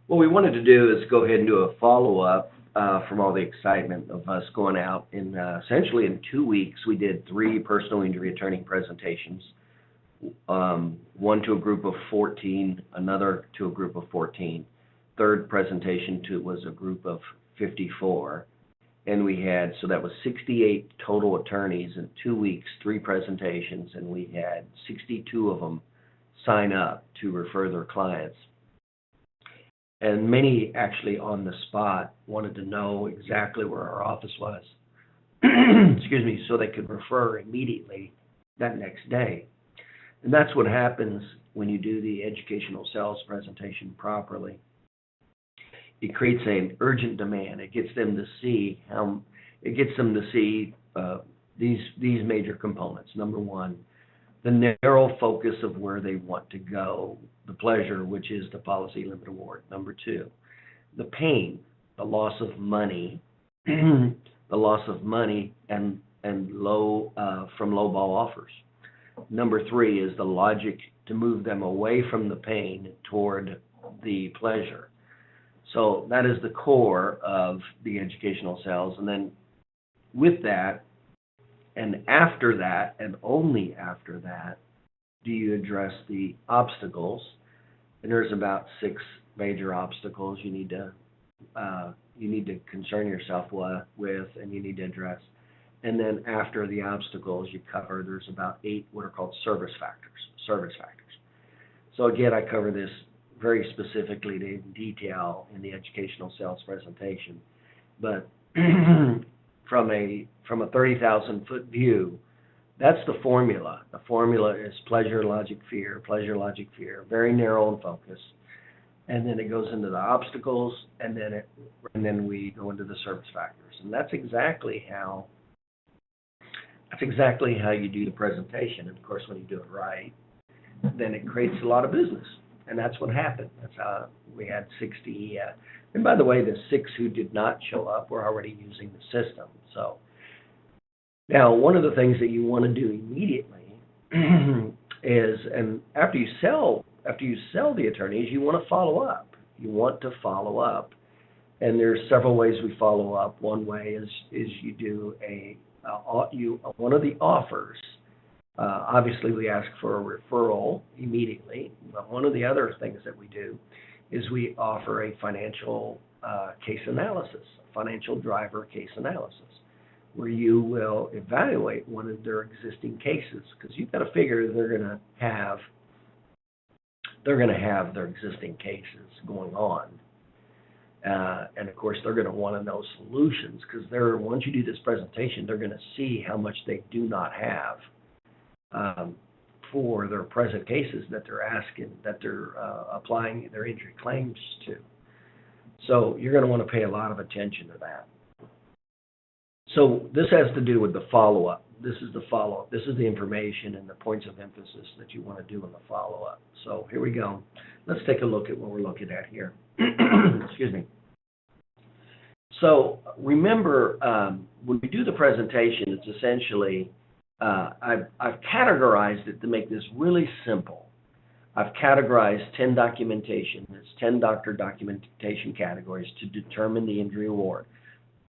What we wanted to do is go ahead and do a follow-up from all the excitement of us going out. Essentially in 2 weeks, we did 3 personal injury attorney presentations, one to a group of 14, another to a group of 14. Third presentation was a group of 54. And we had, so that was 68 total attorneys in 2 weeks, 3 presentations, and we had 62 of them sign up to refer their clients. And many actually on the spot wanted to know exactly where our office was, excuse me, so they could refer immediately that next day. And that's what happens when you do the educational sales presentation properly. It creates an urgent demand. It gets them to see these major components. Number one, the narrow focus of where they want to go, the pleasure, which is the policy limit award. Number two, the pain, the loss of money, the loss of money and low from low ball offers. Number three is the logic to move them away from the pain toward the pleasure. So that is the core of the educational sales. And then with that, and after that, and only after that, do you address the obstacles. And there's about 6 major obstacles you need to concern yourself with, and you need to address. And then after the obstacles you cover, there's about 8 what are called service factors. So again, I cover this very specifically in detail in the educational sales presentation. But from a 30,000-foot view, that's the formula. The formula is pleasure, logic, fear, very narrow in focus. And then it goes into the obstacles, and then we go into the service factors. And that's exactly how you do the presentation. And of course, when you do it right, then it creates a lot of business. And that's what happened. That's how we had 60. And by the way, the 6 who did not show up were already using the system. So now, one of the things that you want to do immediately is, and after you sell the attorneys, you want to follow up. And there's several ways we follow up. One way is you do one of the offers. Obviously, we ask for a referral immediately, but one of the other things that we do is we offer a financial case analysis, financial driver case analysis, where you will evaluate one of their existing cases, because you've got to figure they're going to have their existing cases going on. And of course, they're going to want to know solutions, because once you do this presentation, they're going to see how much they do not have for their present cases that they're applying their injury claims to. So you're going to want to pay a lot of attention to that. So this has to do with the follow-up. This is the follow-up. This is the information and the points of emphasis that you want to do in the follow-up. So here we go. Let's take a look at what we're looking at here. Excuse me. So remember, when we do the presentation, it's essentially, I've categorized it to make this really simple. I've categorized 10 documentation. It's 10 doctor documentation categories to determine the injury award.